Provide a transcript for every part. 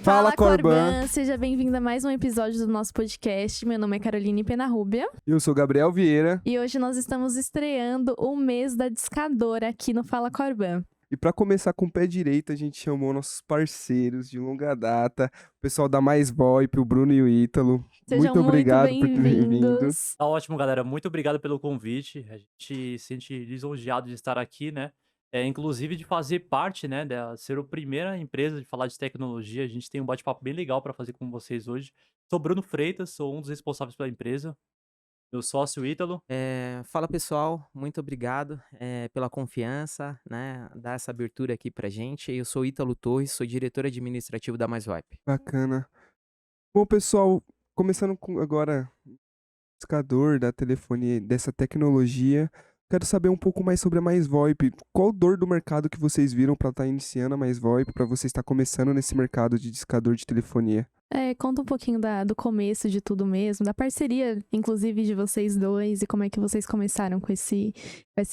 Fala, Corban! Corban! Seja bem-vinda a mais um episódio do nosso podcast. Meu nome é Caroline Penarrúbia. Eu sou Gabriel Vieira. E hoje nós estamos estreando o mês da discadora aqui no Fala Corban. E para começar com o pé direito, a gente chamou nossos parceiros de longa data, o pessoal da Mais VoIP, o Bruno e o Ítalo. Sejam muito obrigado por terem vindo. bem-vindos. Tá ótimo, galera. Muito obrigado pelo convite. A gente se sente lisonjeado de estar aqui, né? Inclusive de fazer parte, né? De ser a primeira empresa de falar de tecnologia. A gente tem um bate-papo bem legal para fazer com vocês hoje. Sou Bruno Freitas, sou um dos responsáveis pela empresa. Meu sócio Ítalo. Fala pessoal, muito obrigado pela confiança, né, dar essa abertura aqui pra gente. Eu sou Ítalo Torres, sou diretor administrativo da Mais VoIP. Bacana. Bom, pessoal, começando com agora o discador da telefonia, dessa tecnologia, quero saber um pouco mais sobre a Mais VoIP. Qual dor do mercado que vocês viram para estar iniciando a Mais VoIP, para você estar começando nesse mercado de discador de telefonia? Conta um pouquinho do começo de tudo mesmo, da parceria, inclusive, de vocês dois, e como é que vocês começaram com essa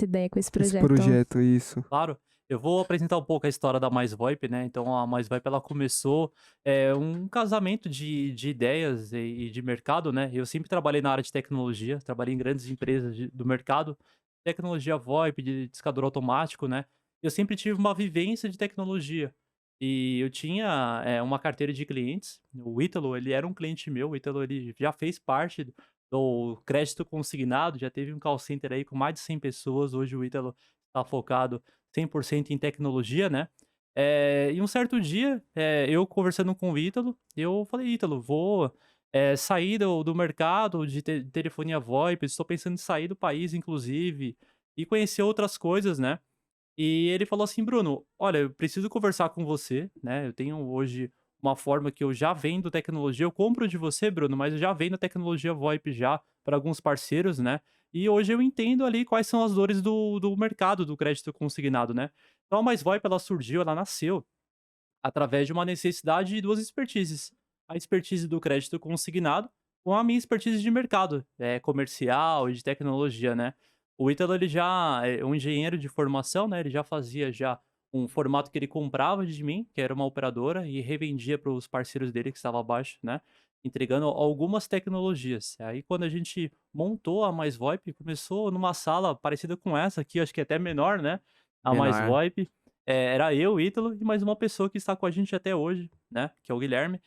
ideia, com esse projeto. Esse projeto, isso. Claro. Eu vou apresentar um pouco a história da Mais VoIP, né? Então, a Mais VoIP, ela começou um casamento de ideias e de mercado, né? Eu sempre trabalhei na área de tecnologia, trabalhei em grandes empresas do mercado, tecnologia VoIP, de discador automático, né? Eu sempre tive uma vivência de tecnologia. E eu tinha uma carteira de clientes. O Ítalo, ele era um cliente meu. O Ítalo, ele já fez parte do crédito consignado, já teve um call center aí com mais de 100 pessoas. Hoje o Ítalo está focado 100% em tecnologia, né? E um certo dia, eu conversando com o Ítalo, eu falei, Ítalo, vou sair do mercado de telefonia VoIP, estou pensando em sair do país, inclusive, e conhecer outras coisas, né? E ele falou assim: "Bruno, olha, eu preciso conversar com você, né, eu tenho hoje uma forma que eu já vendo tecnologia, eu compro de você, Bruno, mas eu já vendo tecnologia VoIP já para alguns parceiros, né, e hoje eu entendo ali quais são as dores do mercado do crédito consignado, né". Então a Mais VoIP, ela surgiu, ela nasceu através de uma necessidade e 2 expertises. A expertise do crédito consignado com a minha expertise de mercado, comercial e de tecnologia, né. O Ítalo, ele já é um engenheiro de formação, né, ele já fazia já um formato que ele comprava de mim, que era uma operadora, e revendia para os parceiros dele que estava abaixo, né, entregando algumas tecnologias. Aí quando a gente montou a Mais VoIP, começou numa sala parecida com essa aqui, acho que até menor, né, a Mais Menor. VoIP. Era eu, o Ítalo e mais uma pessoa que está com a gente até hoje, né, que é o Guilherme,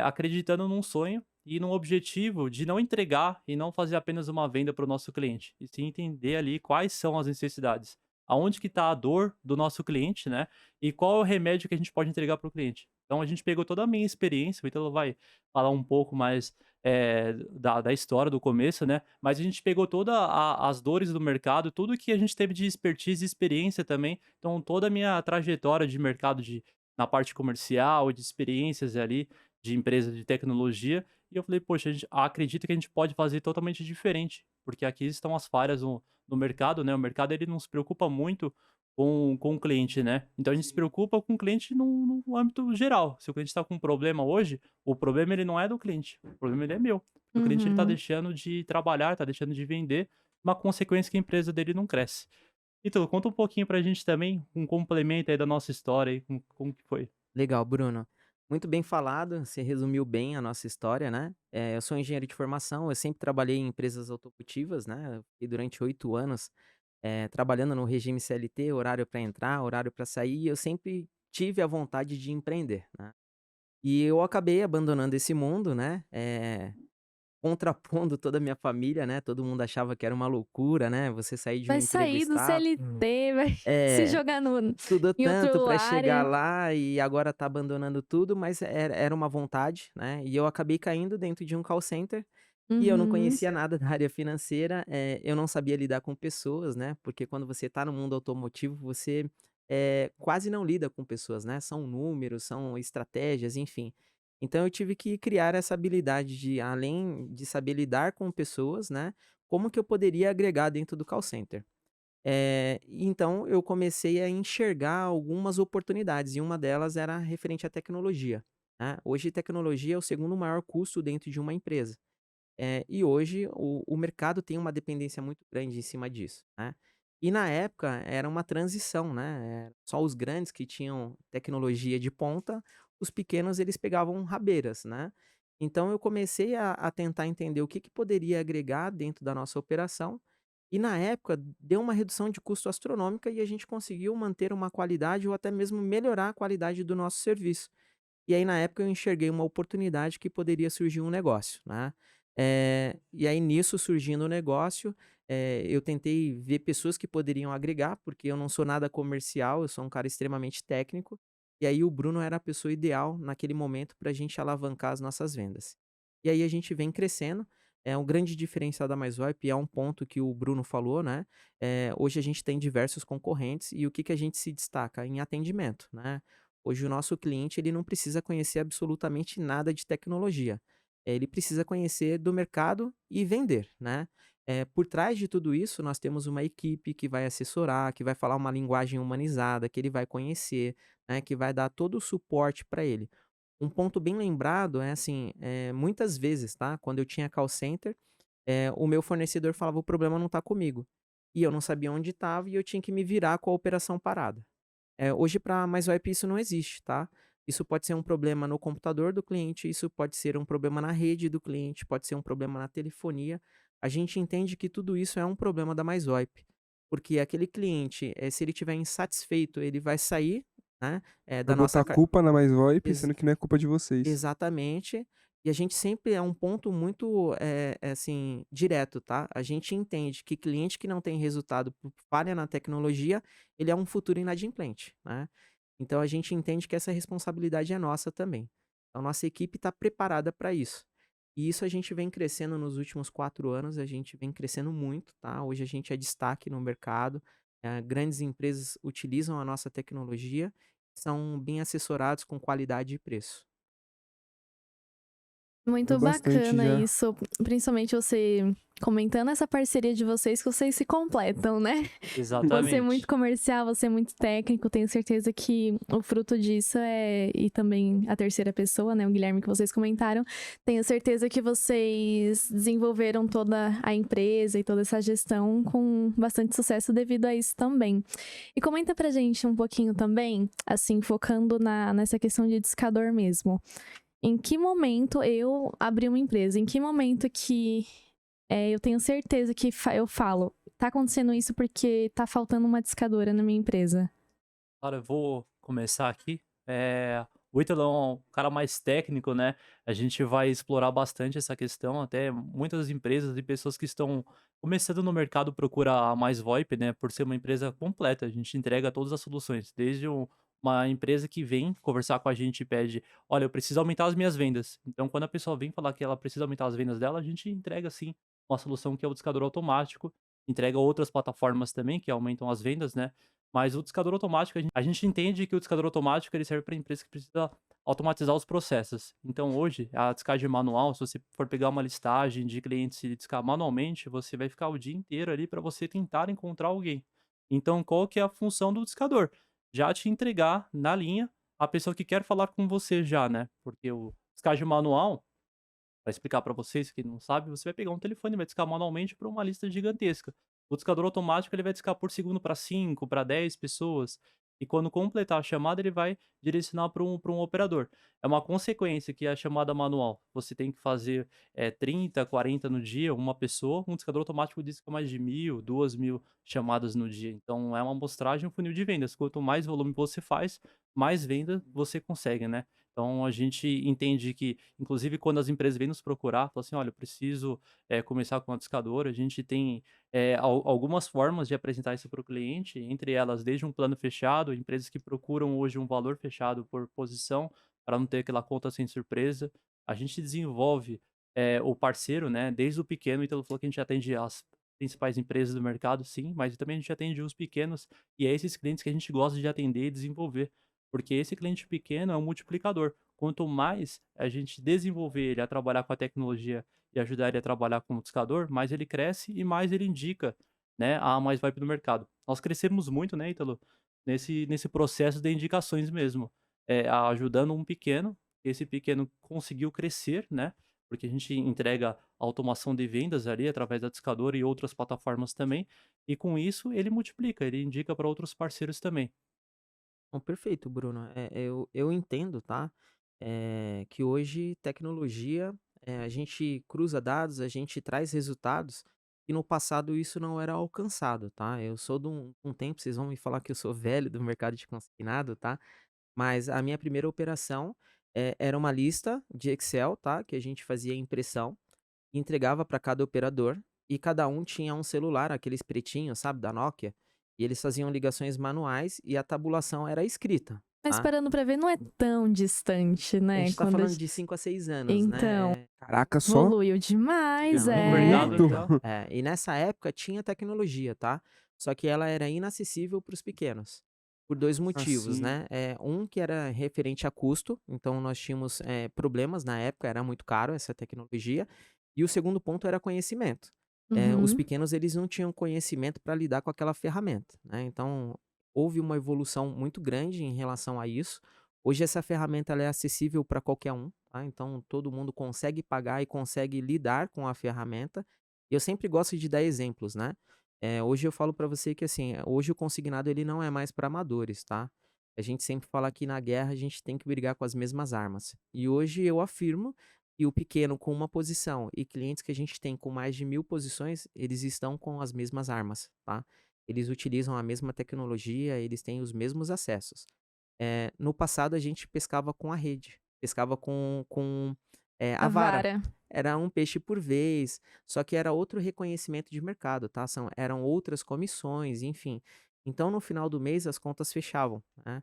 acreditando num sonho e num objetivo de não entregar e não fazer apenas uma venda para o nosso cliente, e sim entender ali quais são as necessidades, aonde que está a dor do nosso cliente, né, e qual é o remédio que a gente pode entregar para o cliente. Então a gente pegou toda a minha experiência, o Ítalo vai falar um pouco mais da história do começo, né, mas a gente pegou toda as dores do mercado, tudo que a gente teve de expertise e experiência também, então toda a minha trajetória de mercado na parte comercial, de experiências ali, de empresa de tecnologia, e eu falei: "Poxa, a gente acredito que a gente pode fazer totalmente diferente", porque aqui estão as falhas no mercado, né, o mercado, ele não se preocupa muito com o cliente, né, então a gente se preocupa com o cliente no âmbito geral. Se o cliente está com um problema hoje, o problema ele não é do cliente, o problema ele é meu. O cliente, ele tá Uhum. deixando de trabalhar, tá deixando de vender, uma consequência que a empresa dele não cresce. Então, conta um pouquinho pra gente também, um complemento aí da nossa história aí, como que foi? Legal, Bruno. Muito bem falado, você resumiu bem a nossa história, né? Eu sou engenheiro de formação, eu sempre trabalhei em empresas automotivas, né? E durante 8 anos trabalhando no regime CLT, horário para entrar, horário para sair, e eu sempre tive a vontade de empreender, né? E eu acabei abandonando esse mundo, né? Contrapondo toda a minha família, né? Todo mundo achava que era uma loucura, né? Você sair de um Vai emprego sair do estável. CLT, vai se É, jogar estudou em tanto outro para chegar área. lá e agora tá abandonando tudo, mas era uma vontade, né? E eu acabei caindo dentro de um call center e eu não Uhum. conhecia nada da área financeira, eu não sabia lidar com pessoas, né? Porque quando você tá no mundo automotivo, você quase não lida com pessoas, né? São números, são estratégias, enfim. Então eu tive que criar essa habilidade de, além de saber lidar com pessoas, né? Como que eu poderia agregar dentro do call center? Então eu comecei a enxergar algumas oportunidades, e uma delas era referente à tecnologia, né. Hoje tecnologia é o segundo maior custo dentro de uma empresa. E hoje o mercado tem uma dependência muito grande em cima disso, né. E na época era uma transição, né, só os grandes que tinham tecnologia de ponta, os pequenos eles pegavam rabeiras, né. Então eu comecei a tentar entender o que que poderia agregar dentro da nossa operação, e na época deu uma redução de custo astronômica e a gente conseguiu manter uma qualidade ou até mesmo melhorar a qualidade do nosso serviço. E aí na época eu enxerguei uma oportunidade que poderia surgir um negócio, né. E aí nisso surgindo o negócio, eu tentei ver pessoas que poderiam agregar, porque eu não sou nada comercial, eu sou um cara extremamente técnico, e aí o Bruno era a pessoa ideal naquele momento para a gente alavancar as nossas vendas. E aí a gente vem crescendo, é um grande diferencial da MySwipe, é um ponto que o Bruno falou, né, hoje a gente tem diversos concorrentes e o que que a gente se destaca? Em atendimento, né. Hoje o nosso cliente ele não precisa conhecer absolutamente nada de tecnologia. Ele precisa conhecer do mercado e vender, né. Por trás de tudo isso, nós temos uma equipe que vai assessorar, que vai falar uma linguagem humanizada, que ele vai conhecer, né, que vai dar todo o suporte para ele. Um ponto bem lembrado é assim, muitas vezes, tá, quando eu tinha call center, o meu fornecedor falava: "O problema não está comigo", e eu não sabia onde estava e eu tinha que me virar com a operação parada. Hoje para mais web isso não existe, tá. Isso pode ser um problema no computador do cliente, isso pode ser um problema na rede do cliente, pode ser um problema na telefonia. A gente entende que tudo isso é um problema da MySwipe, porque aquele cliente, se ele estiver insatisfeito, ele vai sair, né, Vai da botar nossa a culpa na MyVoip, ex sendo que não é culpa de vocês. exatamente. E a gente sempre é um ponto muito, assim, direto, tá. A gente entende que cliente que não tem resultado por falha na tecnologia, ele é um futuro inadimplente, né. Então a gente entende que essa responsabilidade é nossa também. Então nossa equipe está preparada para isso. E isso a gente vem crescendo nos últimos 4 anos, a gente vem crescendo muito, tá. Hoje a gente é destaque no mercado, grandes empresas utilizam a nossa tecnologia, são bem assessorados com qualidade e preço. Viu Muito bastante bacana já. isso, principalmente você comentando essa parceria de vocês, que vocês se completam, né. Você é muito Exatamente. comercial, você é muito técnico, tenho certeza que o fruto disso e também a terceira pessoa, né, o Guilherme que vocês comentaram, tenho certeza que vocês desenvolveram toda a empresa e toda essa gestão com bastante sucesso devido a isso também. E comenta pra gente um pouquinho também, assim, focando nessa questão de discador mesmo. Em que momento eu abri uma empresa? Em que momento que eu tenho certeza que eu falo, tá acontecendo isso porque tá faltando uma discadora na minha empresa? Cara, eu vou começar aqui. O Ítalo é um cara mais técnico, né? A gente vai explorar bastante essa questão. Até muitas empresas e pessoas que estão começando no mercado procuram a Mais VoIP, né? Por ser uma empresa completa. A gente entrega todas as soluções, desde uma empresa que vem conversar com a gente e pede: olha, eu preciso aumentar as minhas vendas. Então, quando a pessoa vem falar que ela precisa aumentar as vendas dela, a gente entrega sim uma solução que é o discador automático. Entrega outras plataformas também que aumentam as vendas, né? Mas o discador automático, a gente entende que o discador automático ele serve para empresa que precisa automatizar os processos. Então hoje, a descagem manual, se você for pegar uma listagem de clientes e discar manualmente, você vai ficar o dia inteiro ali para você tentar encontrar alguém. Então qual que é a função do discador? Já te entregar na linha a pessoa que quer falar com você já, né? Porque o descagem manual, para explicar para vocês que não sabem, você vai pegar um telefone e vai discar manualmente para uma lista gigantesca. O discador automático ele vai discar por segundo para 5, para 10 pessoas, e quando completar a chamada ele vai direcionar para um operador. É uma consequência que a chamada manual, você tem que fazer 30, 40 no dia, uma pessoa, um discador automático disca mais de 1.000, 2.000 chamadas no dia. Então é uma amostragem, um funil de vendas. Quanto mais volume você faz, mais venda você consegue, né? Então a gente entende que, inclusive, quando as empresas vêm nos procurar, falam assim: olha, eu preciso começar com uma discadora, a gente tem algumas formas de apresentar isso para o cliente, entre elas, desde um plano fechado, empresas que procuram hoje um valor fechado por posição, para não ter aquela conta sem surpresa. A gente desenvolve o parceiro, né, desde o pequeno, então falou que a gente atende as principais empresas do mercado, sim, mas também a gente atende os pequenos, e é esses clientes que a gente gosta de atender e desenvolver. Porque esse cliente pequeno é um multiplicador. Quanto mais a gente desenvolver ele a trabalhar com a tecnologia e ajudar ele a trabalhar como discador, mais ele cresce e mais ele indica, né, a mais vai no mercado. Nós crescemos muito, né, Ítalo, nesse processo de indicações mesmo, ajudando um pequeno, esse pequeno conseguiu crescer, né, porque a gente entrega automação de vendas ali através da discadora e outras plataformas também, e com isso ele multiplica, ele indica para outros parceiros também. Não, perfeito, Bruno. Eu entendo, tá? que hoje tecnologia, a gente cruza dados, a gente traz resultados, e no passado isso não era alcançado, tá? Eu sou de um tempo, vocês vão me falar que eu sou velho do mercado de consignado, tá? Mas a minha primeira operação, era uma lista de Excel, tá, que a gente fazia impressão, e entregava para cada operador, e cada um tinha um celular, aqueles pretinhos, sabe, da Nokia, e eles faziam ligações manuais e a tabulação era escrita, Mas tá. parando pra ver, não é tão distante, A né? gente tá falando de 5 a 6 anos, Então, né. Caraca, só? evoluiu demais, No é. mercado, Muito. então. E nessa época tinha tecnologia, tá, só que ela era inacessível para os pequenos, por 2 motivos, Assim. né. Um que era referente a custo, então nós tínhamos, problemas na época, era muito caro essa tecnologia, e o segundo ponto era conhecimento. Os Uhum. pequenos eles não tinham conhecimento para lidar com aquela ferramenta, né, então houve uma evolução muito grande em relação a isso. Hoje essa ferramenta ela é acessível para qualquer um, tá, então todo mundo consegue pagar e consegue lidar com a ferramenta. E eu sempre gosto de dar exemplos, né. Hoje eu falo para você que, assim, hoje o consignado ele não é mais para amadores, tá. A gente sempre fala que na guerra a gente tem que brigar com as mesmas armas. E hoje eu afirmo que o pequeno com uma posição e clientes que a gente tem com mais de 1000 posições, eles estão com as mesmas armas, tá. Eles utilizam a mesma tecnologia, eles têm os mesmos acessos. No passado a gente pescava com a rede, pescava com A a vara. vara. Era um peixe por vez, só que era outro reconhecimento de mercado, tá, eram outras comissões, enfim. Então no final do mês as contas fechavam, né.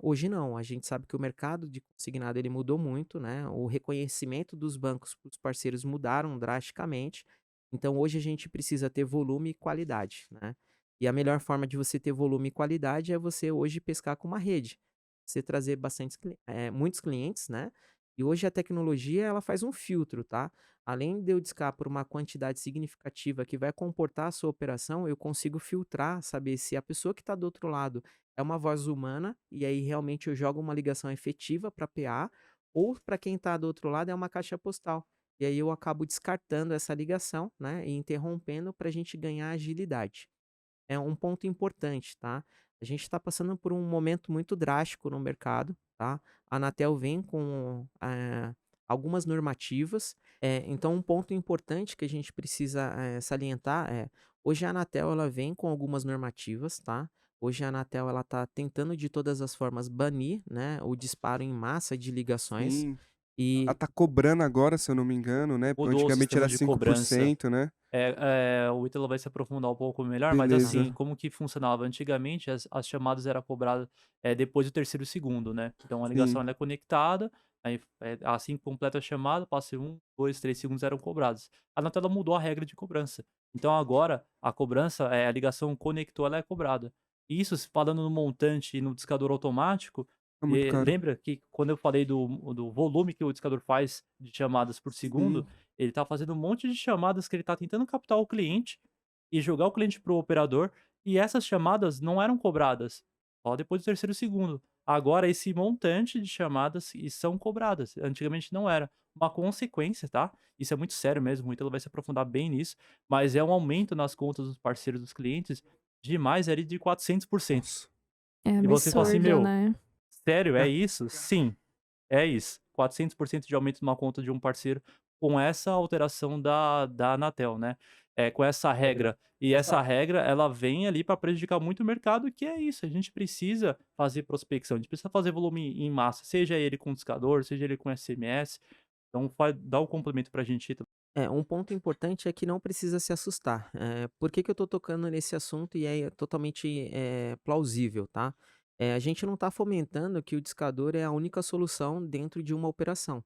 Hoje não, a gente sabe que o mercado de consignado ele mudou muito, né, o reconhecimento dos bancos para os parceiros mudaram drasticamente, então hoje a gente precisa ter volume e qualidade, né. E a melhor forma de você ter volume e qualidade é você hoje pescar com uma rede. Você trazer muitos clientes, né, e hoje a tecnologia ela faz um filtro, tá. Além de eu discar por uma quantidade significativa que vai comportar a sua operação, eu consigo filtrar, saber se a pessoa que está do outro lado é uma voz humana, e aí realmente eu jogo uma ligação efetiva para PA, ou para quem está do outro lado é uma caixa postal. E aí eu acabo descartando essa ligação, né, e interrompendo para a gente ganhar agilidade. É um ponto importante, tá? A gente está passando por um momento muito drástico no mercado, tá? A Anatel vem com algumas normativas, então um ponto importante que a gente precisa salientar hoje a Anatel ela vem com algumas normativas, tá? Hoje a Anatel ela está tentando de todas as formas banir, né, o disparo em massa de ligações Sim. Ela e tá cobrando agora, se eu não me engano, né? Mudou o Antigamente sistema era de cinco por cobrança. cento, né? O Ítalo vai se aprofundar um pouco melhor, mas assim, Beleza. como que funcionava? Antigamente as chamadas era cobrada, depois do terceiro segundo, né. Então a ligação Sim. ela é conectada, aí, assim que completa a chamada, passa 1, 2, 3 segundos eram cobrados. A Anatel mudou a regra de cobrança. Então agora a cobrança, a ligação conectou, ela é cobrada. E isso se falando no montante e no discador automático, É muito caro. lembra que quando eu falei do volume que o discador faz de chamadas por segundo, Sim. ele tá fazendo um monte de chamadas que ele tá tentando captar o cliente e jogar o cliente pro operador, e essas chamadas não eram cobradas, só depois do terceiro segundo. Agora esse montante de chamadas e são cobradas, antigamente não era. Uma consequência, tá, isso é muito sério mesmo, então ele vai se aprofundar bem nisso, mas é um aumento nas contas dos parceiros dos clientes de mais ali de 400%. Nossa. É E você fala assim: absurdo, "Meu, né? sério, é isso?" Sim. É isso, 400% de aumento numa conta de um parceiro, com essa alteração da Anatel, né. Com essa regra. E essa regra, ela vem ali para prejudicar muito o mercado, que é isso, a gente precisa fazer prospecção, a gente precisa fazer volume em massa, seja ele com discador, seja ele com SMS. Então dá o complemento pra gente, Ítalo. Um ponto importante é que não precisa se assustar. Por que que eu tô tocando nesse assunto e é totalmente, plausível, tá? A gente não está fomentando que o discador é a única solução dentro de uma operação.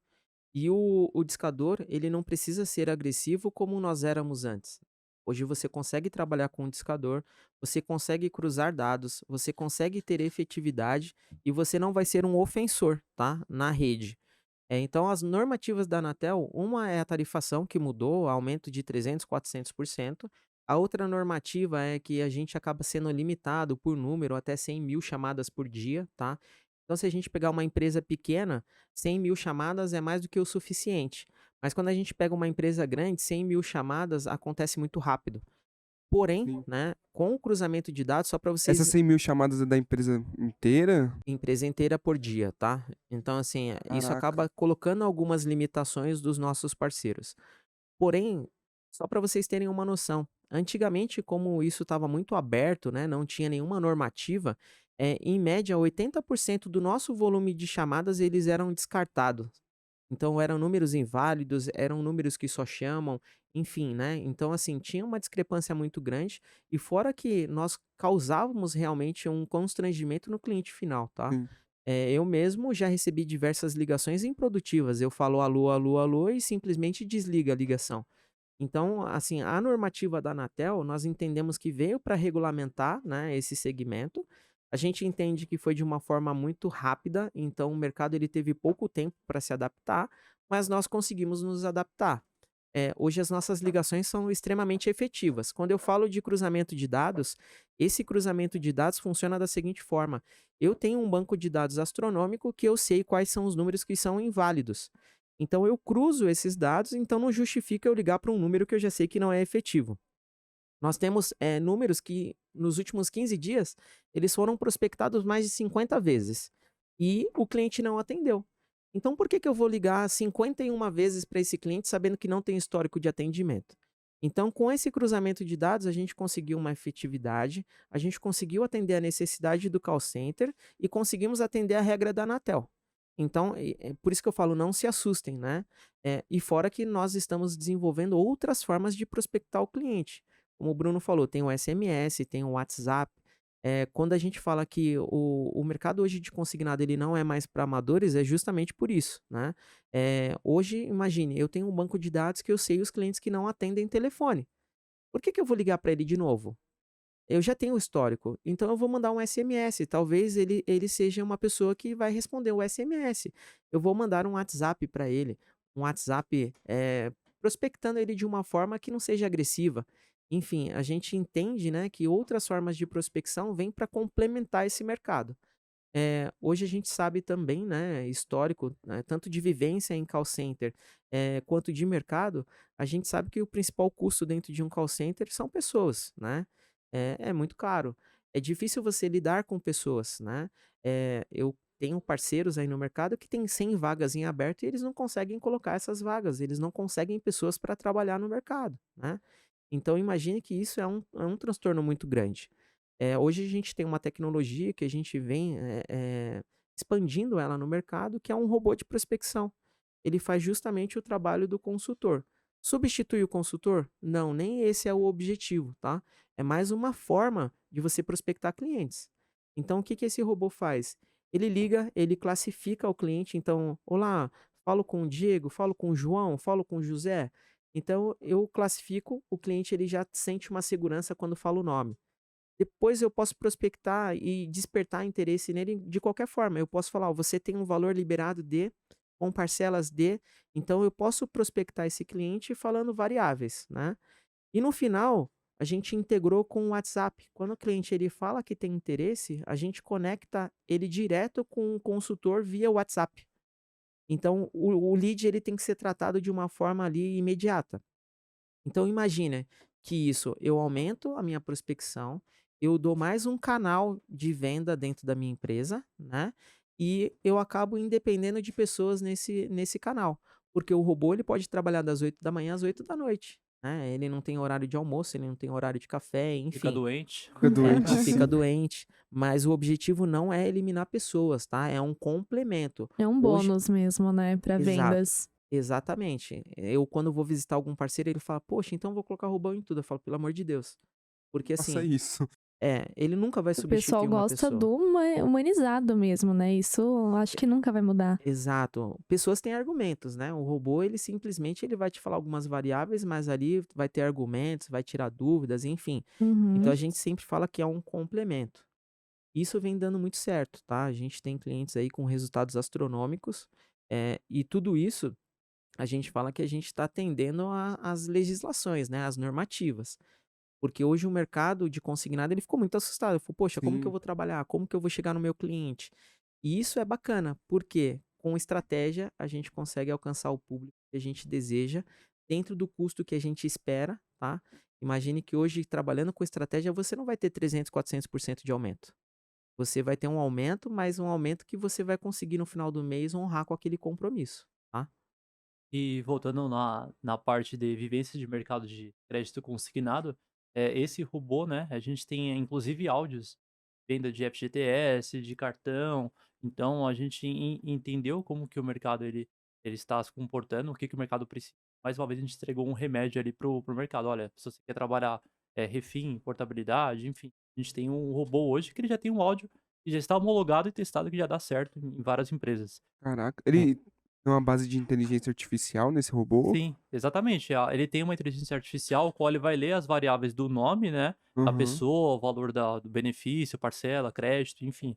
E o discador, ele não precisa ser agressivo como nós éramos antes. Hoje você consegue trabalhar com o discador, você consegue cruzar dados, você consegue ter efetividade e você não vai ser um ofensor, tá? Na rede. Então as normativas da Anatel, uma é a tarifação que mudou, aumento de 300, 400%. A outra normativa é que a gente acaba sendo limitado por número até 100.000 chamadas por dia, tá? Então se a gente pegar uma empresa pequena, 100.000 chamadas é mais do que o suficiente. Mas quando a gente pega uma empresa grande, 100.000 chamadas acontece muito rápido. Porém, Sim. né, com o cruzamento de dados, só para Essas vocês 100 mil chamadas é da empresa inteira? empresa inteira por dia, tá? Então, assim, isso Caraca. acaba colocando algumas limitações dos nossos parceiros. Porém, só para vocês terem uma noção, antigamente, como isso estava muito aberto, né, não tinha nenhuma normativa, em média 80% do nosso volume de chamadas eles eram descartados. Então eram números inválidos, eram números que só chamam, enfim, né? Então, assim, tinha uma discrepância muito grande, e fora que nós causávamos realmente um constrangimento no cliente final, tá? Sim. Eu mesmo já recebi diversas ligações improdutivas. Eu falo alô, alô, alô e simplesmente desliga a ligação. Então, assim, a normativa da Anatel, nós entendemos que veio para regulamentar, né, esse segmento. A gente entende que foi de uma forma muito rápida, então o mercado ele teve pouco tempo para se adaptar, mas nós conseguimos nos adaptar. Hoje as nossas ligações são extremamente efetivas. Quando eu falo de cruzamento de dados, esse cruzamento de dados funciona da seguinte forma: eu tenho um banco de dados astronômico que eu sei quais são os números que são inválidos. Então eu cruzo esses dados, então não justifica eu ligar para um número que eu já sei que não é efetivo. Nós temos números que nos últimos 15 dias eles foram prospectados mais de 50 vezes e o cliente não atendeu. Então por que que eu vou ligar 51 vezes para esse cliente sabendo que não tem histórico de atendimento? Então, com esse cruzamento de dados, a gente conseguiu uma efetividade, a gente conseguiu atender a necessidade do call center e conseguimos atender a regra da Anatel. Então, por isso que eu falo, não se assustem, né? E fora que nós estamos desenvolvendo outras formas de prospectar o cliente. Como o Bruno falou, tem o SMS, tem o WhatsApp. Quando a gente fala que o mercado hoje de consignado ele não é mais para amadores, é justamente por isso, né? Hoje, imagine, eu tenho um banco de dados que eu sei os clientes que não atendem telefone. Por que que eu vou ligar para ele de novo? Eu já tenho o histórico, então eu vou mandar um SMS. Talvez ele seja uma pessoa que vai responder o SMS. Eu vou mandar um WhatsApp para ele, um WhatsApp prospectando ele de uma forma que não seja agressiva. Enfim, a gente entende, né, que outras formas de prospecção vêm para complementar esse mercado. Hoje a gente sabe também, né, histórico, né, tanto de vivência em call center, quanto de mercado, a gente sabe que o principal custo dentro de um call center são pessoas, né? É muito caro. É difícil você lidar com pessoas, né? Eu tenho parceiros aí no mercado que tem 100 vagas em aberto e eles não conseguem colocar essas vagas, eles não conseguem pessoas para trabalhar no mercado, né? Então imagine que isso é um transtorno muito grande. Hoje a gente tem uma tecnologia que a gente vem expandindo ela no mercado, que é um robô de prospecção. Ele faz justamente o trabalho do consultor. Substitui o consultor? Não, nem esse é o objetivo, tá? É mais uma forma de você prospectar clientes. Então, o que que esse robô faz? Ele liga, ele classifica o cliente. Então, olá, falo com o Diego, falo com o João, falo com o José. Então, eu classifico, o cliente ele já sente uma segurança quando fala o nome. Depois eu posso prospectar e despertar interesse nele de qualquer forma. Eu posso falar: "Ó, você tem um valor liberado de, com parcelas de", então eu posso prospectar esse cliente falando variáveis, né. E no final, a gente integrou com o WhatsApp. Quando o cliente ele fala que tem interesse, a gente conecta ele direto com o consultor via WhatsApp. Então o lead ele tem que ser tratado de uma forma ali imediata. Então imagina que isso, eu aumento a minha prospecção, eu dou mais um canal de venda dentro da minha empresa, né? E eu acabo independendo de pessoas nesse canal, porque o robô ele pode trabalhar das 8 da manhã às 8 da noite, né? Ele não tem horário de almoço, ele não tem horário de café, Fica enfim, doente. Fica doente, não fica sim. doente, mas o objetivo não é eliminar pessoas, tá? É um complemento. É um Hoje, bônus mesmo, né, para exato. vendas. Exatamente. Eu quando vou visitar algum parceiro, ele fala: "Poxa, então eu vou colocar robô em tudo". Eu falo: "Pelo amor de Deus". Porque Faça assim, isso. ele nunca vai O pessoal substituir uma gosta pessoa. do humanizado mesmo, né? Isso eu acho que nunca vai mudar. Exato. Pessoas têm argumentos, né? O robô, ele simplesmente ele vai te falar algumas variáveis, mas ali vai ter argumentos, vai tirar dúvidas, enfim. Então Uhum. a gente sempre fala que é um complemento. Isso vem dando muito certo, tá? A gente tem clientes aí com resultados astronômicos, e tudo isso a gente fala que a gente está atendendo às legislações, né? Às normativas. Porque hoje o mercado de consignado ele ficou muito assustado. Ele falou: "Poxa, como que eu Sim. vou trabalhar? Como que eu vou chegar no meu cliente?". E isso é bacana, porque com estratégia a gente consegue alcançar o público que a gente deseja, dentro do custo que a gente espera, tá? Imagine que hoje, trabalhando com estratégia, você não vai ter 300, 400% de aumento. Você vai ter um aumento, mas um aumento que você vai conseguir no final do mês honrar com aquele compromisso, tá? E voltando na parte de vivência de mercado de crédito consignado, esse robô, né, a gente tem inclusive áudios, venda de FGTS, de cartão, então a gente entendeu como que o mercado ele está se comportando, o que que o mercado precisa. Mais uma vez a gente entregou um remédio ali pro mercado, olha, se você quer trabalhar refim, portabilidade, enfim, a gente tem um robô hoje que ele já tem um áudio que já está homologado e testado que já dá certo em várias empresas. Caraca, É. ele tem uma base de inteligência artificial nesse robô? Sim, exatamente. Ele tem uma inteligência artificial, o qual ele vai ler as variáveis do nome, né, da Aham. pessoa, o valor do benefício, parcela, crédito, enfim.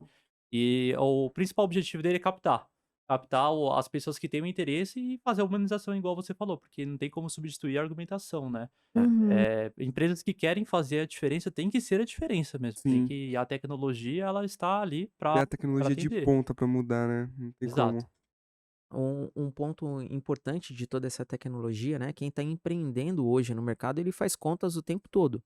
E o principal objetivo dele é captar. Captar as pessoas que têm o interesse e fazer a humanização igual você falou, porque não tem como substituir a argumentação, né. É. Uhum. Empresas que querem fazer a diferença tem que ser a diferença mesmo. Tem Sim. que a tecnologia ela está ali É para a tecnologia de atender. ponta pra mudar, né, não tem Exato. como. Um ponto importante de toda essa tecnologia, né? Quem está empreendendo hoje no mercado, ele faz contas o tempo todo.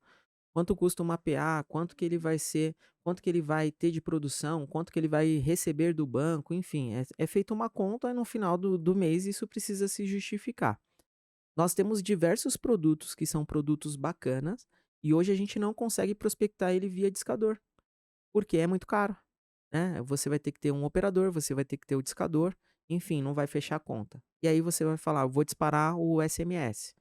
Quanto custa um APA, quanto que ele vai ser, quanto que ele vai ter de produção, quanto que ele vai receber do banco, enfim, é feita uma conta e no final do mês isso precisa se justificar. Nós temos diversos produtos que são produtos bacanas e hoje a gente não consegue prospectar ele via discador, porque é muito caro, né? Você vai ter que ter um operador, você vai ter que ter o discador, enfim, não vai fechar a conta. E aí você vai falar, "Eu vou disparar o SMS."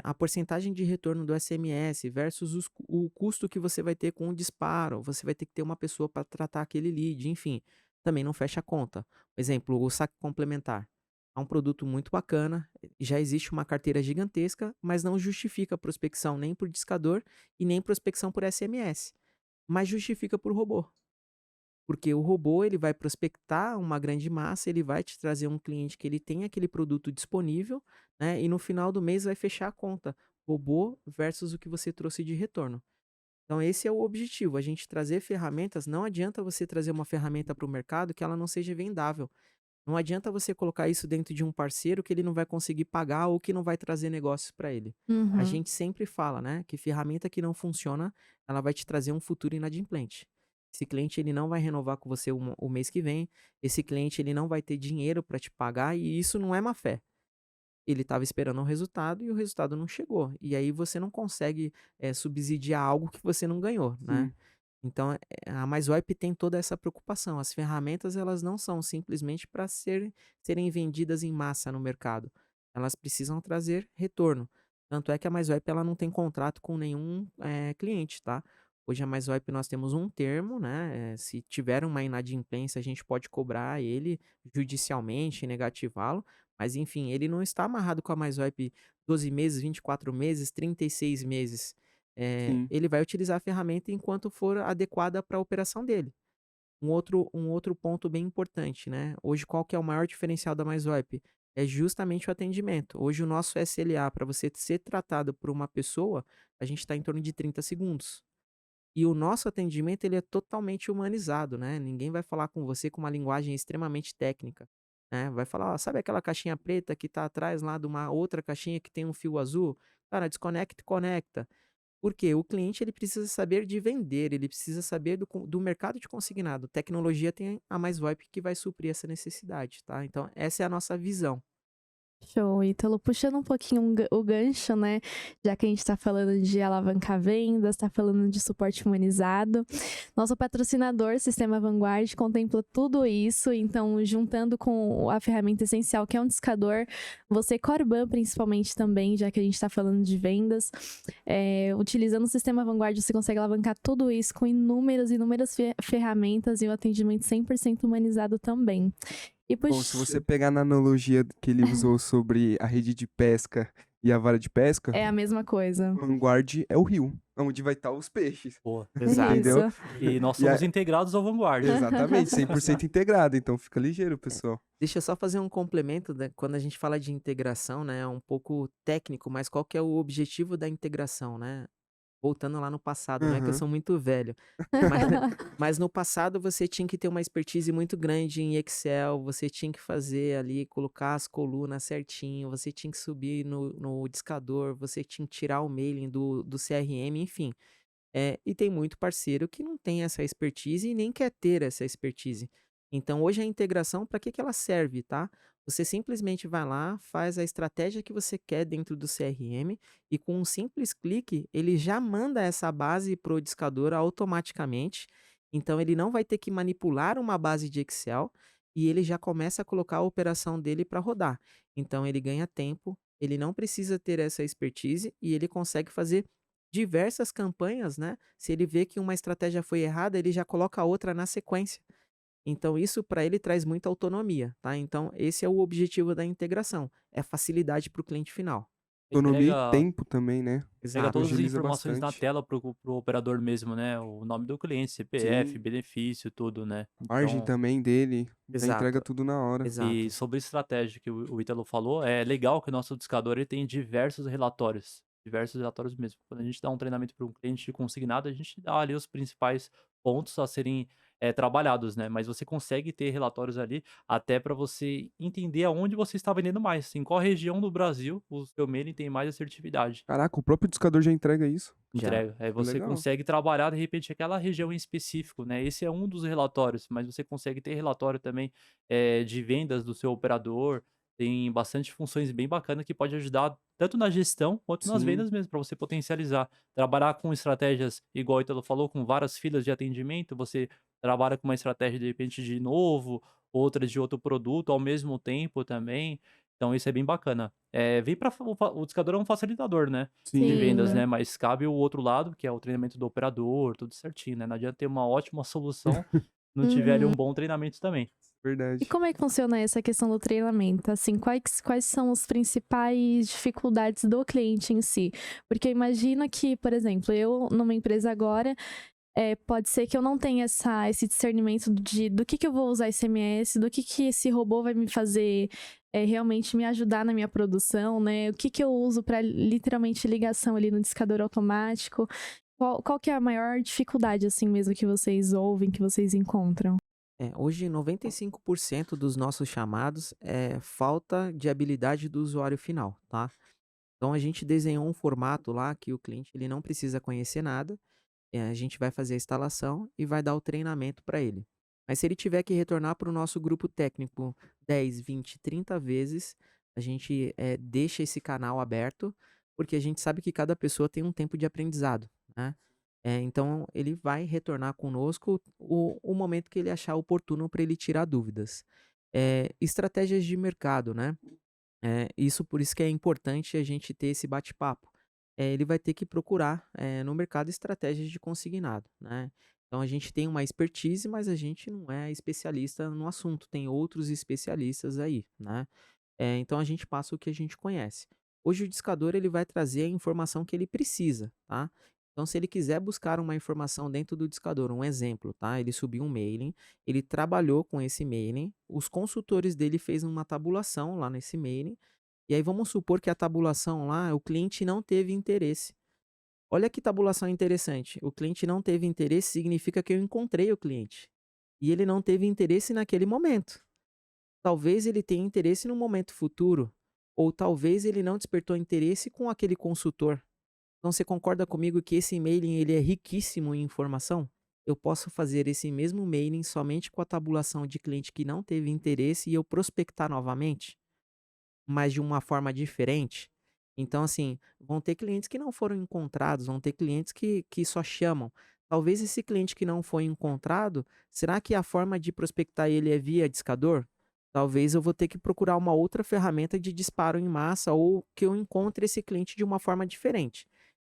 A porcentagem de retorno do SMS versus o custo que você vai ter com o disparo, você vai ter que ter uma pessoa para tratar aquele lead, enfim, também não fecha a conta. Exemplo, o saque complementar. É um produto muito bacana, já existe uma carteira gigantesca, mas não justifica prospecção nem por discador e nem prospecção por SMS, mas justifica por robô. Porque o robô, ele vai prospectar uma grande massa, ele vai te trazer um cliente que ele tem aquele produto disponível, né? E no final do mês vai fechar a conta. Robô versus o que você trouxe de retorno. Então esse é o objetivo, a gente trazer ferramentas. Não adianta você trazer uma ferramenta para o mercado que ela não seja vendável. Não adianta você colocar isso dentro de um parceiro que ele não vai conseguir pagar ou que não vai trazer negócios para ele. A Uhum. gente sempre fala, né, que ferramenta que não funciona, ela vai te trazer um futuro inadimplente. Esse cliente ele não vai renovar com você o mês que vem, esse cliente ele não vai ter dinheiro para te pagar e isso não é má fé. Ele estava esperando um resultado e o resultado não chegou. E aí você não consegue subsidiar algo que você não ganhou, né? Sim. Então, a MaisWipe tem toda essa preocupação. As ferramentas, elas não são simplesmente para serem vendidas em massa no mercado. Elas precisam trazer retorno. Tanto é que a MaisWipe ela não tem contrato com nenhum cliente, tá? Hoje a MaisWipe nós temos um termo, né? Se tiver uma inadimplência, a gente pode cobrar ele judicialmente, negativá-lo. Mas enfim, ele não está amarrado com a MaisWipe 12 meses, 24 meses, 36 meses. Sim. Ele vai utilizar a ferramenta enquanto for adequada para a operação dele. Um outro ponto bem importante, né? Hoje, qual que é o maior diferencial da MaisWipe? É justamente o atendimento. Hoje, o nosso SLA, para você ser tratado por uma pessoa, a gente está em torno de 30 segundos. E o nosso atendimento ele é totalmente humanizado, né? Ninguém vai falar com você com uma linguagem extremamente técnica, né? Vai falar, ó, sabe aquela caixinha preta que está atrás lá de uma outra caixinha que tem um fio azul? Cara, desconecta e conecta. Porque o cliente ele precisa saber de vender, ele precisa saber do mercado de consignado. Tecnologia tem a MaisVoip que vai suprir essa necessidade, tá? Então, essa é a nossa visão. Show, Ítalo. Puxando um pouquinho o gancho, né? Já que a gente tá falando de alavancar vendas, tá falando de suporte humanizado. Nosso patrocinador, Sistema Vanguard, contempla tudo isso. Então, juntando com a ferramenta essencial, que é um discador, você, Corban, principalmente também, já que a gente tá falando de vendas, utilizando o Sistema Vanguard, você consegue alavancar tudo isso com inúmeras ferramentas e um atendimento 100% humanizado também. E Bom, se você pegar na analogia que ele usou sobre a rede de pesca e a vara de pesca, é a mesma coisa. o Vanguard é o rio, onde vai estar os peixes, Boa, Exato. entendeu? Isso. E nós E a- somos integrados ao Vanguard. Exatamente, 100% integrado, então fica ligeiro, pessoal. Deixa eu só fazer um complemento, né? Quando a gente fala de integração, né? É um pouco técnico, mas qual que é o objetivo da integração, né? voltando lá no passado, não é que eu Aham. sou muito velho, mas, mas no passado você tinha que ter uma expertise muito grande em Excel, você tinha que fazer ali, colocar as colunas certinho, você tinha que subir no discador, você tinha que tirar o mailing do CRM, enfim. E tem muito parceiro que não tem essa expertise e nem quer ter essa expertise. Então, hoje a integração, para que que ela serve, tá? Você simplesmente vai lá, faz a estratégia que você quer dentro do CRM e com um simples clique, ele já manda essa base para o discador automaticamente. Então, ele não vai ter que manipular uma base de Excel e ele já começa a colocar a operação dele para rodar. Então, ele ganha tempo, ele não precisa ter essa expertise e ele consegue fazer diversas campanhas, né? Se ele vê que uma estratégia foi errada, ele já coloca a outra na sequência. Então isso para ele traz muita autonomia, tá? Então esse é o objetivo da integração, é facilidade para o cliente final. Autonomia e Entrega tempo também, né? Pega Exato, todas as Agiliza informações na bastante. tela pro operador mesmo, né, o nome do cliente, CPF, Sim. benefício, tudo, né. Margem Então também dele, já entrega exato, tudo na hora. e exato. sobre estratégia que o Ítalo falou, é legal que o nosso discador ele tem diversos relatórios mesmo. Quando a gente dá um treinamento para um cliente consignado, a gente dá ali os principais pontos a serem, trabalhados, né, mas você consegue ter relatórios ali, até para você entender aonde você está vendendo mais, em qual região do Brasil o seu mailing tem mais assertividade. Caraca, o próprio discador já entrega isso? Já. Entrega. Aí Que você legal. consegue trabalhar, de repente, aquela região em específico, né. Esse é um dos relatórios, mas você consegue ter relatório também, de vendas do seu operador. Tem bastante funções bem bacana que pode ajudar tanto na gestão quanto nas Sim. vendas mesmo, para você potencializar. Trabalhar com estratégias, igual o Ítalo falou, com várias filas de atendimento, você trabalha com uma estratégia, de repente, de novo, outra de outro produto ao mesmo tempo também. Então isso é bem bacana. Vem para o Discador é um facilitador, né, de Sim. vendas, Sim. né, mas cabe o outro lado, que é o treinamento do operador, tudo certinho, né, não adianta ter uma ótima solução, não tiver ali um Uhum. bom treinamento também. E Verdade. como é que funciona essa questão do treinamento? Assim, quais são as principais dificuldades do cliente em si? Porque imagina que, por exemplo, eu numa empresa agora, pode ser que eu não tenha esse discernimento do que eu vou usar SMS, do que esse robô vai me fazer realmente me ajudar na minha produção, né? O que eu uso para literalmente ligação ali no discador automático. Qual que é a maior dificuldade, assim mesmo, que vocês ouvem, que vocês encontram? Hoje 95% dos nossos chamados é falta de habilidade do usuário final, tá? Então a gente desenhou um formato lá que o cliente ele não precisa conhecer nada. A gente vai fazer a instalação e vai dar o treinamento para ele. Mas se ele tiver que retornar para o nosso grupo técnico 10, 20, 30 vezes, a gente deixa esse canal aberto, porque a gente sabe que cada pessoa tem um tempo de aprendizado, né? Então ele vai retornar conosco o momento que ele achar oportuno para ele tirar dúvidas. Estratégias de mercado, né? Isso por isso que é importante a gente ter esse bate-papo. Ele vai ter que procurar, no mercado estratégias de consignado, né. Então a gente tem uma expertise, mas a gente não é especialista no assunto, tem outros especialistas aí, né. Então a gente passa o que a gente conhece. Hoje o discador ele vai trazer a informação que ele precisa, tá. Então se ele quiser buscar uma informação dentro do discador, um exemplo, tá, ele subiu um mailing, ele trabalhou com esse mailing, os consultores dele fez uma tabulação lá nesse mailing, e aí vamos supor que a tabulação lá, o cliente não teve interesse. Olha que tabulação interessante, o cliente não teve interesse significa que eu encontrei o cliente, e ele não teve interesse naquele momento. Talvez ele tenha interesse no momento futuro, ou talvez ele não despertou interesse com aquele consultor. Então você concorda comigo que esse mailing ele é riquíssimo em informação? Eu posso fazer esse mesmo mailing somente com a tabulação de cliente que não teve interesse e eu prospectar novamente? Mas de uma forma diferente. Então, assim, vão ter clientes que não foram encontrados, vão ter clientes que só chamam. Talvez esse cliente que não foi encontrado, será que a forma de prospectar ele é via discador? Talvez eu vou ter que procurar uma outra ferramenta de disparo em massa ou que eu encontre esse cliente de uma forma diferente.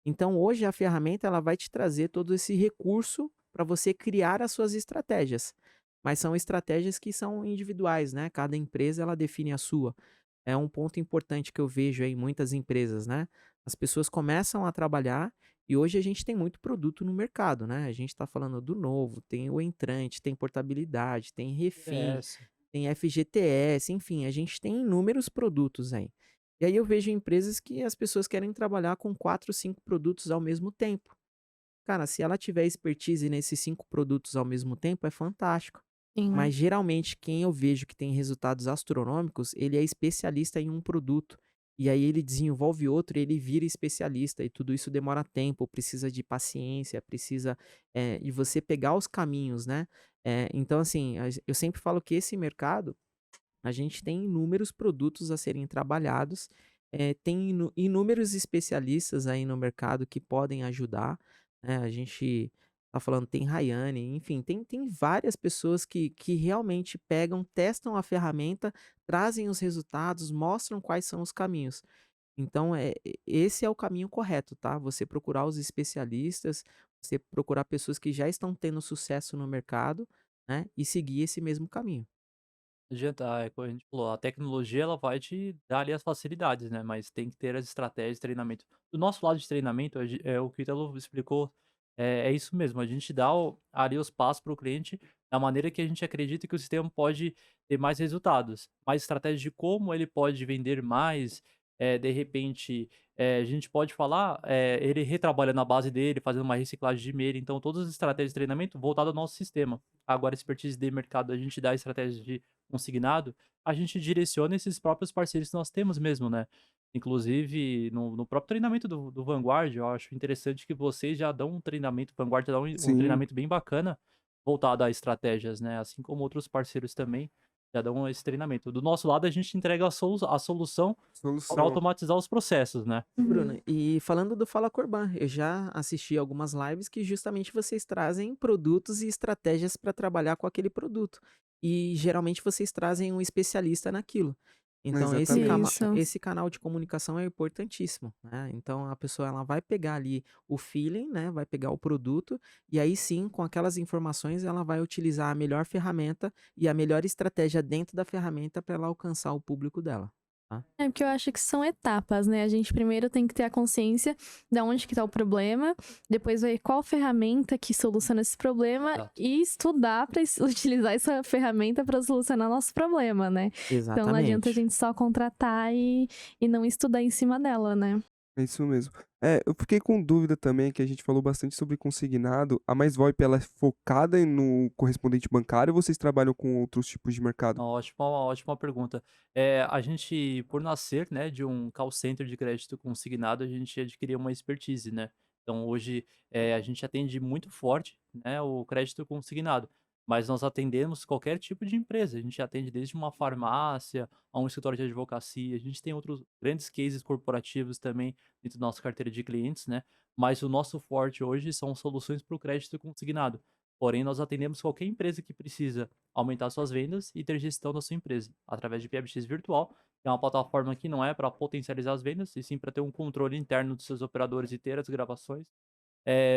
Então, hoje a ferramenta ela vai te trazer todo esse recurso para você criar as suas estratégias. Mas são estratégias que são individuais, né? Cada empresa ela define a sua. É um ponto importante que eu vejo aí em muitas empresas, né? As pessoas começam a trabalhar e hoje a gente tem muito produto no mercado, né? A gente está falando do novo, tem o entrante, tem portabilidade, tem refim, PS. tem FGTS, enfim, a gente tem inúmeros produtos aí. E aí eu vejo empresas que as pessoas querem trabalhar com 4, 5 produtos ao mesmo tempo. Cara, se ela tiver expertise nesses 5 produtos ao mesmo tempo, é fantástico. Sim. Mas geralmente quem eu vejo que tem resultados astronômicos, ele é especialista em um produto. E aí ele desenvolve outro e ele vira especialista. E tudo isso demora tempo, precisa de paciência, precisa de você pegar os caminhos, né? Então, assim, eu sempre falo que esse mercado, a gente tem inúmeros produtos a serem trabalhados, tem inúmeros especialistas aí no mercado que podem ajudar, né? A gente tá falando, tem Rayane, enfim, tem várias pessoas que realmente pegam, testam a ferramenta, trazem os resultados, mostram quais são os caminhos. Então, esse é o caminho correto, tá? Você procurar os especialistas, você procurar pessoas que já estão tendo sucesso no mercado, né? E seguir esse mesmo caminho. Não adianta, é como a gente falou, a tecnologia ela vai te dar ali as facilidades, né, mas tem que ter as estratégias de treinamento. Do nosso lado de treinamento, o que o Ítalo explicou, é isso mesmo, a gente dá ali os passos para o cliente da maneira que a gente acredita que o sistema pode ter mais resultados, mais estratégias de como ele pode vender mais, de repente, a gente pode falar, ele retrabalhando a base dele, fazendo uma reciclagem de e-mail, então todas as estratégias de treinamento voltado ao nosso sistema. Agora, expertise de mercado, a gente dá estratégias de consignado, a gente direciona esses próprios parceiros que nós temos mesmo, né. Inclusive no próprio treinamento do Vanguard, eu acho interessante que vocês já dão um treinamento, Vanguard dá um Sim, treinamento bem bacana, voltado a estratégias, né, assim como outros parceiros também já dão esse treinamento. Do nosso lado, a gente entrega a solução para solução. automatizar os processos, né. Bruno, Uhum. e falando do Fala Corban, eu já assisti algumas lives que justamente vocês trazem produtos e estratégias para trabalhar com aquele produto. E geralmente vocês trazem um especialista naquilo. Então Exatamente. Isso. esse canal de comunicação é importantíssimo, né? Então a pessoa ela vai pegar ali o feeling, né? Vai pegar o produto e aí sim, com aquelas informações, ela vai utilizar a melhor ferramenta e a melhor estratégia dentro da ferramenta para ela alcançar o público dela, tá? É porque eu acho que são etapas, né? A gente primeiro tem que ter a consciência de onde que tá o problema, depois ver qual ferramenta que soluciona esse problema Exato. e estudar para utilizar essa ferramenta para solucionar nosso problema, né? Então não adianta a Exatamente. gente só contratar e não estudar em cima dela, né? É isso mesmo. Eu fiquei com dúvida também, que a gente falou bastante sobre consignado. A Mais VoIP, ela é focada no correspondente bancário ou vocês trabalham com outros tipos de mercado? Ótima pergunta. A gente, por nascer, né, de um call center de crédito consignado, a gente adquiriu uma expertise, né. Então hoje, a gente atende muito forte, né, o crédito consignado, mas nós atendemos qualquer tipo de empresa, a gente atende desde uma farmácia a um escritório de advocacia, a gente tem outros grandes cases corporativos também dentro da nossa carteira de clientes, né, mas o nosso forte hoje são soluções para o crédito consignado. Porém, nós atendemos qualquer empresa que precisa aumentar suas vendas e ter gestão da sua empresa, através de PBX Virtual, que é uma plataforma que não é para potencializar as vendas, e sim para ter um controle interno dos seus operadores e ter as gravações.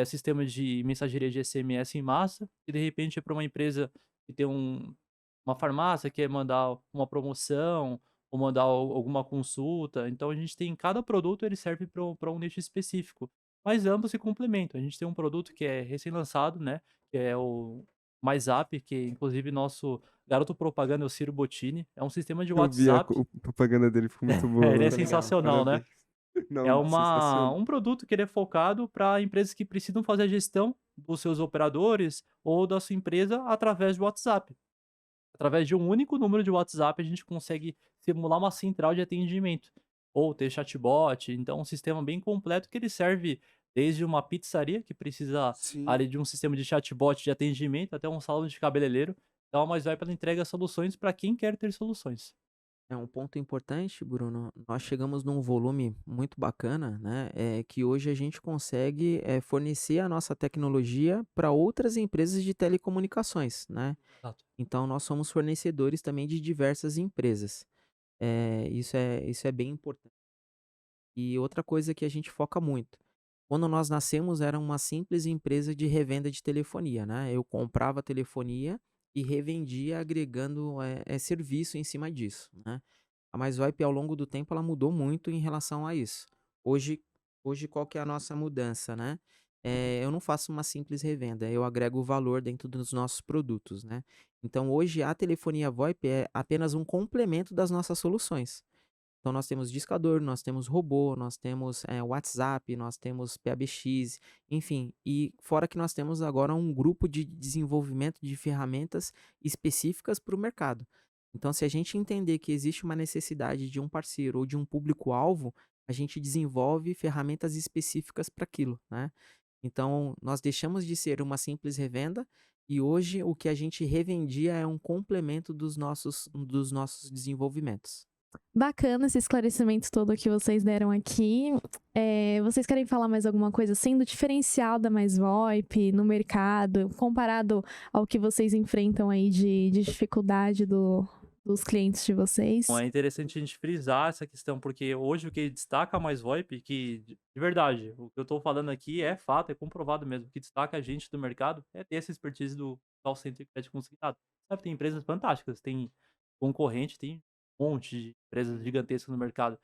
Sistema de mensageria de SMS em massa, e de repente é para uma empresa que tem uma farmácia que quer mandar uma promoção, ou mandar alguma consulta. Então a gente tem cada produto, ele serve para um nicho específico, mas ambos se complementam. A gente tem um produto que é recém-lançado, né, que é o MyZap, que inclusive nosso garoto propaganda é o Ciro Bottini, é um sistema de Eu vi WhatsApp. propaganda dele, ficou muito boa, Ele é Muito mano. legal. sensacional, né. Parabéns. É Não, sensacional. um produto que ele é focado para empresas que precisam fazer a gestão dos seus operadores ou da sua empresa através do WhatsApp. Através de um único número de WhatsApp, a gente consegue simular uma central de atendimento, ou ter chatbot, então um sistema bem completo que ele serve desde uma pizzaria que precisa Sim. ali de um sistema de chatbot de atendimento, até um salão de cabeleireiro. Então, mas vai pela entrega soluções para quem quer ter soluções. É um ponto importante, Bruno. Nós chegamos num volume muito bacana, né? Que hoje a gente consegue fornecer a nossa tecnologia para outras empresas de telecomunicações, né? Exato. Então, nós somos fornecedores também de diversas empresas. Isso é bem importante. E outra coisa que a gente foca muito. Quando nós nascemos, era uma simples empresa de revenda de telefonia, né? Eu comprava telefonia e revendia agregando serviço em cima disso, né? A MaisVoip, ao longo do tempo, ela mudou muito em relação a isso. Hoje, hoje qual que é a nossa mudança, né? Eu não faço uma simples revenda, eu agrego valor dentro dos nossos produtos, né? Então, hoje, a telefonia VoIP é apenas um complemento das nossas soluções. Então nós temos discador, nós temos robô, nós temos WhatsApp, nós temos PABX, enfim. E fora que nós temos agora um grupo de desenvolvimento de ferramentas específicas para o mercado. Então, se a gente entender que existe uma necessidade de um parceiro ou de um público-alvo, a gente desenvolve ferramentas específicas para aquilo, né? Então, nós deixamos de ser uma simples revenda e hoje o que a gente revendia é um complemento dos nossos desenvolvimentos. Bacana esse esclarecimento todo que vocês deram aqui. Vocês querem falar mais alguma coisa assim do diferencial da Mais VoIP no mercado, comparado ao que vocês enfrentam aí de dificuldade dos clientes de vocês? Bom, é interessante a gente frisar essa questão, porque hoje o que destaca a Mais VoIP, que de verdade, o que eu tô falando aqui é fato, é comprovado mesmo. O que destaca a gente do mercado é ter essa expertise do call center e crédito consignado. Sabe, tem empresas fantásticas, tem concorrente, tem um monte de empresas gigantescas no mercado.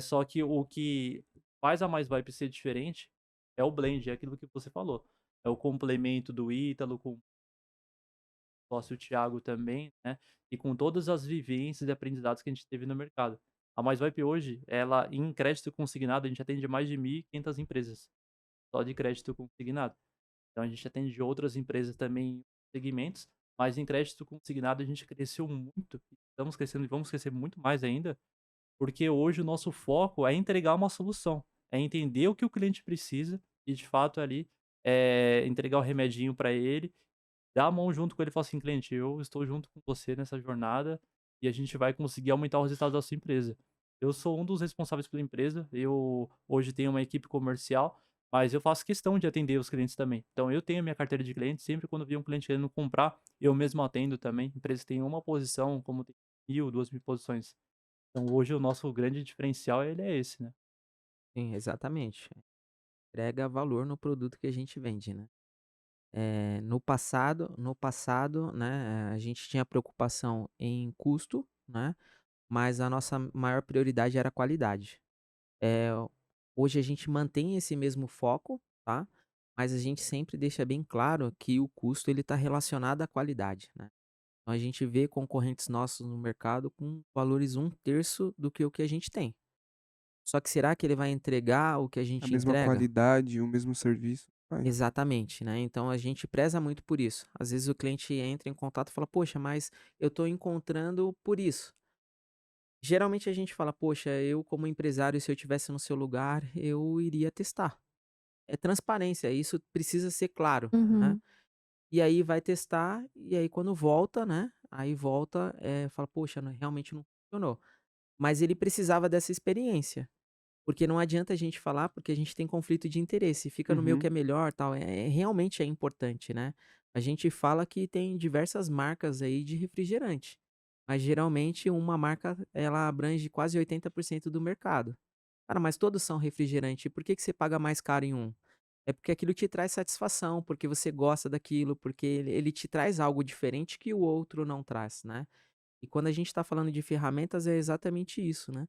Só que o que faz a Mais VoIP ser diferente é o blend, é aquilo que você falou. É o complemento do Ítalo com sócio Thiago também, né, e com todas as vivências e aprendizados que a gente teve no mercado. A MaisVipe hoje, ela em crédito consignado, a gente atende mais de 1.500 empresas, só de crédito consignado. Então a gente atende outras empresas também em segmentos, mas em crédito consignado a gente cresceu muito, estamos crescendo e vamos crescer muito mais ainda, porque hoje o nosso foco é entregar uma solução, é entender o que o cliente precisa e de fato ali, entregar o remedinho para ele, dá a mão junto com ele e fala assim: "Cliente, eu estou junto com você nessa jornada e a gente vai conseguir aumentar os resultados da sua empresa". Eu sou um dos responsáveis pela empresa, eu hoje tenho uma equipe comercial, mas eu faço questão de atender os clientes também. Então eu tenho a minha carteira de clientes, sempre quando vier um cliente querendo comprar, eu mesmo atendo também. A empresa tem uma posição, como tem 1.000, 2.000 posições. Então hoje o nosso grande diferencial ele é esse, né. Sim, exatamente. Entrega valor no produto que a gente vende, né? No passado, né, a gente tinha preocupação em custo, né, mas a nossa maior prioridade era a qualidade. Eh, Hoje a gente mantém esse mesmo foco, tá, mas a gente sempre deixa bem claro que o custo ele está relacionado à qualidade, né. Então a gente vê concorrentes nossos no mercado com valores um terço do que o que a gente tem. Só que será que ele vai entregar o que a A gente mesma entrega? qualidade, o mesmo serviço. Vai. Exatamente, né, então a gente preza muito por isso. Às vezes o cliente entra em contato e fala: "Poxa, mas eu estou encontrando por isso". Geralmente a gente fala: "Poxa, eu como empresário, se eu tivesse no seu lugar, eu iria testar". É transparência, isso precisa ser claro, né. Uhum. E aí vai testar, e aí quando volta, né, aí volta, fala: "Poxa, realmente não funcionou". Mas ele precisava dessa experiência. Porque não adianta a gente falar, porque a gente tem conflito de interesse, fica no meu que Uhum. é melhor, tal, realmente é importante, né. A gente fala que tem diversas marcas aí de refrigerante, mas geralmente uma marca ela abrange quase 80% do mercado. Cara, mas todos são refrigerante, por que que você paga mais caro em um? É porque aquilo te traz satisfação, porque você gosta daquilo, porque ele te traz algo diferente que o outro não traz, né. E quando a gente está falando de ferramentas é exatamente isso, né.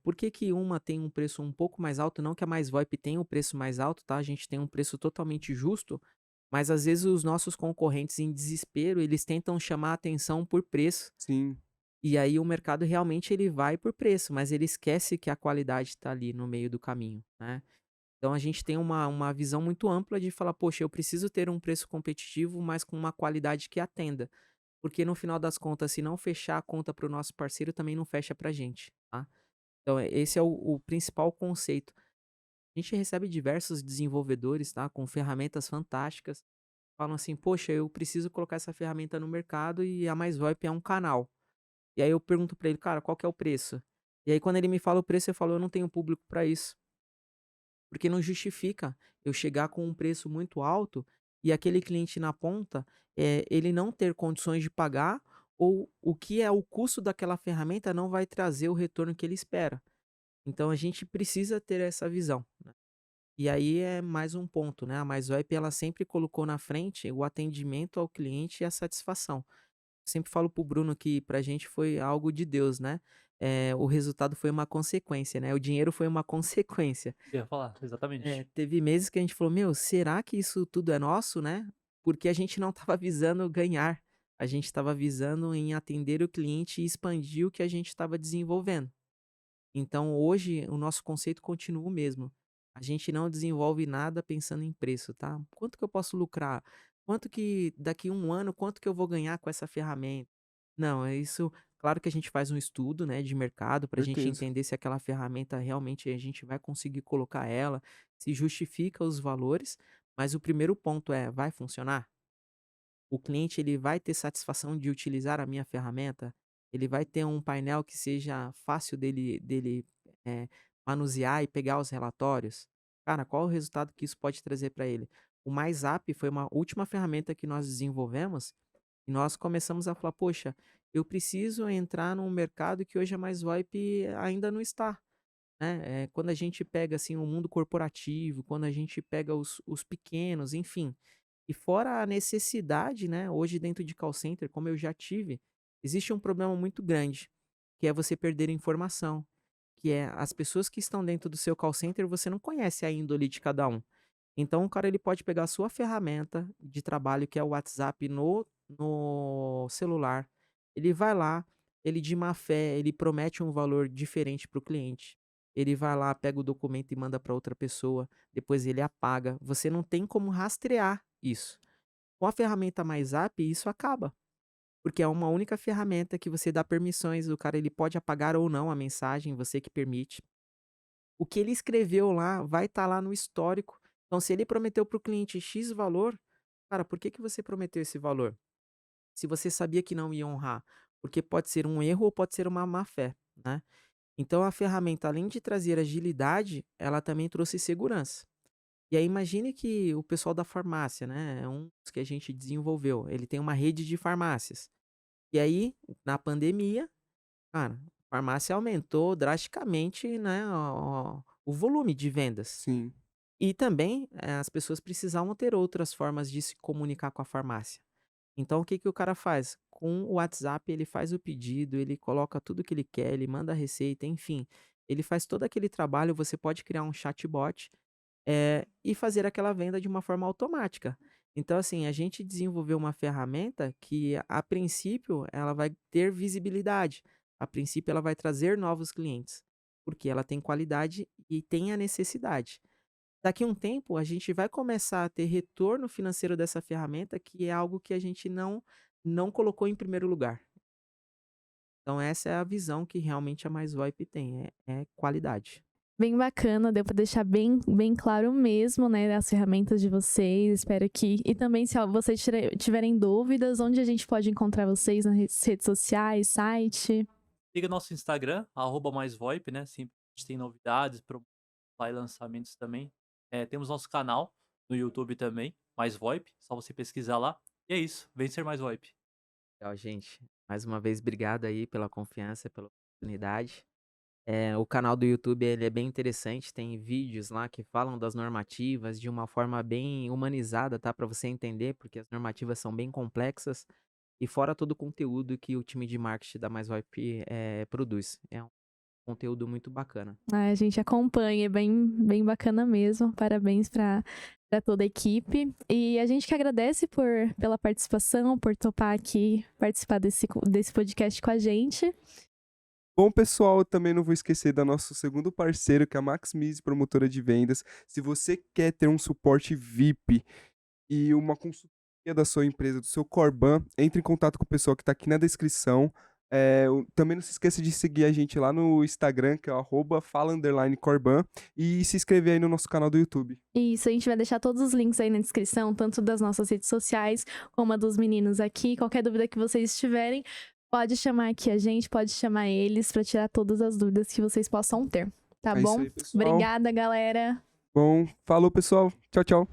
Por que que uma tem um preço um pouco mais alto, não que a Mais VoIP tenha o preço mais alto, tá, a gente tem um preço totalmente justo, mas às vezes os nossos concorrentes em desespero, eles tentam chamar a atenção por preço, Sim. e aí o mercado realmente ele vai por preço, mas ele esquece que a qualidade está ali no meio do caminho, né. Então a gente tem uma visão muito ampla de falar: "Poxa, eu preciso ter um preço competitivo, mas com uma qualidade que atenda". Porque no final das contas, se não fechar a conta para o nosso parceiro, também não fecha para a gente, tá. Então esse é o principal conceito. A gente recebe diversos desenvolvedores, tá, com ferramentas fantásticas, falam assim: "Poxa, eu preciso colocar essa ferramenta no mercado e a MaisVoIP é um canal". E aí eu pergunto para ele: "Cara, qual que é o preço?". E aí quando ele me fala o preço, eu falo: "Eu não tenho público para isso". Porque não justifica eu chegar com um preço muito alto e aquele cliente na ponta, ele não ter condições de pagar ou o que é o custo daquela ferramenta não vai trazer o retorno que ele espera. Então a gente precisa ter essa visão, né. E aí é mais um ponto, né, a MaisVoIP ela sempre colocou na frente o atendimento ao cliente e a satisfação. Sempre falo pro Bruno que pra gente foi algo de Deus, né. O resultado foi uma consequência, né, o dinheiro foi uma consequência. Eu ia falar, exatamente. Teve meses que a gente falou: "Meu, será que isso tudo é nosso, né?" Porque a gente não estava visando ganhar, a gente estava visando em atender o cliente e expandir o que a gente estava desenvolvendo. Então, hoje, o nosso conceito continua o mesmo. A gente não desenvolve nada pensando em preço, tá? Quanto que eu posso lucrar? Quanto que daqui a um ano, quanto que eu vou ganhar com essa ferramenta? Não, é isso. Claro que a gente faz um estudo, né, de mercado para a gente Certeza. entender se aquela ferramenta realmente a gente vai conseguir colocar ela, se justifica os valores, mas o primeiro ponto é, vai funcionar? O cliente ele vai ter satisfação de utilizar a minha ferramenta? Ele vai ter um painel que seja fácil dele, eh, manusear e pegar os relatórios? Cara, qual o resultado que isso pode trazer para ele? O MyZap foi uma última ferramenta que nós desenvolvemos e nós começamos a falar: "Poxa, eu preciso entrar num mercado que hoje a MySwipe ainda não está", né. Quando a gente pega, assim, o mundo corporativo, quando a gente pega os pequenos, enfim, e fora a necessidade, né, hoje dentro de call center, como eu já tive, existe um problema muito grande, que é você perder informação, que é as pessoas que estão dentro do seu call center, você não conhece a índole de cada um. Então o cara ele pode pegar a sua ferramenta de trabalho, que é o WhatsApp no celular, ele vai lá, ele de má fé, ele promete um valor diferente para o cliente. Ele vai lá, pega o documento e manda para outra pessoa, depois ele apaga. Você não tem como rastrear isso. Com a ferramenta MyZap, isso acaba, porque é uma única ferramenta que você dá permissões, o cara ele pode apagar ou não a mensagem, você que permite. O que ele escreveu lá vai estar lá no histórico. Então, se ele prometeu para o cliente X valor, cara, por que que você prometeu esse valor? Se você sabia que não ia honrar, porque pode ser um erro ou pode ser uma má fé, né? Então, a ferramenta, além de trazer agilidade, ela também trouxe segurança. E aí, imagine que o pessoal da farmácia, né? É um dos que a gente desenvolveu. Ele tem uma rede de farmácias. E aí, na pandemia, cara, a farmácia aumentou drasticamente, né, o volume de vendas. Sim. E também, as pessoas precisavam ter outras formas de se comunicar com a farmácia. Então o que que o cara faz? Com o WhatsApp ele faz o pedido, ele coloca tudo que ele quer, ele manda a receita, enfim, ele faz todo aquele trabalho, você pode criar um chatbot, e fazer aquela venda de uma forma automática. Então, assim, a gente desenvolveu uma ferramenta que, a princípio, ela vai ter visibilidade. A princípio, ela vai trazer novos clientes, porque ela tem qualidade e tem a necessidade. Daqui a um tempo, a gente vai começar a ter retorno financeiro dessa ferramenta, que é algo que a gente não colocou em primeiro lugar. Então, essa é a visão que realmente a MySwipe tem, é qualidade. Bem bacana, deu para deixar bem claro mesmo, né, as ferramentas de vocês. Espero que. E também, se vocês tiverem dúvidas, onde a gente pode encontrar vocês nas redes sociais, site. Siga nosso Instagram, @maisvoip, né? Sempre a gente tem novidades, promoções e lançamentos também. Temos nosso canal no YouTube também, Mais VoIP, só você pesquisar lá. E é isso, vem ser Mais VoIP. Legal, gente. Mais uma vez, obrigado aí pela confiança, pela oportunidade. O canal do YouTube ele é bem interessante, tem vídeos lá que falam das normativas de uma forma bem humanizada, tá? Para você entender, porque as normativas são bem complexas. E fora todo o conteúdo que o time de marketing da MySwipe produz. É um conteúdo muito bacana. A gente acompanha, é bem bacana mesmo. Parabéns para toda a equipe. E a gente que agradece pela participação, por topar aqui, participar desse podcast com a gente. Bom, pessoal, também não vou esquecer do nosso segundo parceiro, que é a Maximize Promotora de Vendas. Se você quer ter um suporte VIP e uma consultoria da sua empresa, do seu Corban, entre em contato com o pessoal que está aqui na descrição. Também não se esqueça de seguir a gente lá no Instagram, que é o @fala_corban, e se inscrever aí no nosso canal do YouTube. Isso, a gente vai deixar todos os links aí na descrição, tanto das nossas redes sociais, como a dos meninos aqui. Qualquer dúvida que vocês tiverem, pode chamar aqui a gente, pode chamar eles para tirar todas as dúvidas que vocês possam ter. Tá É isso bom? aí, pessoal. Obrigada, galera. Bom, falou, pessoal. Tchau, tchau.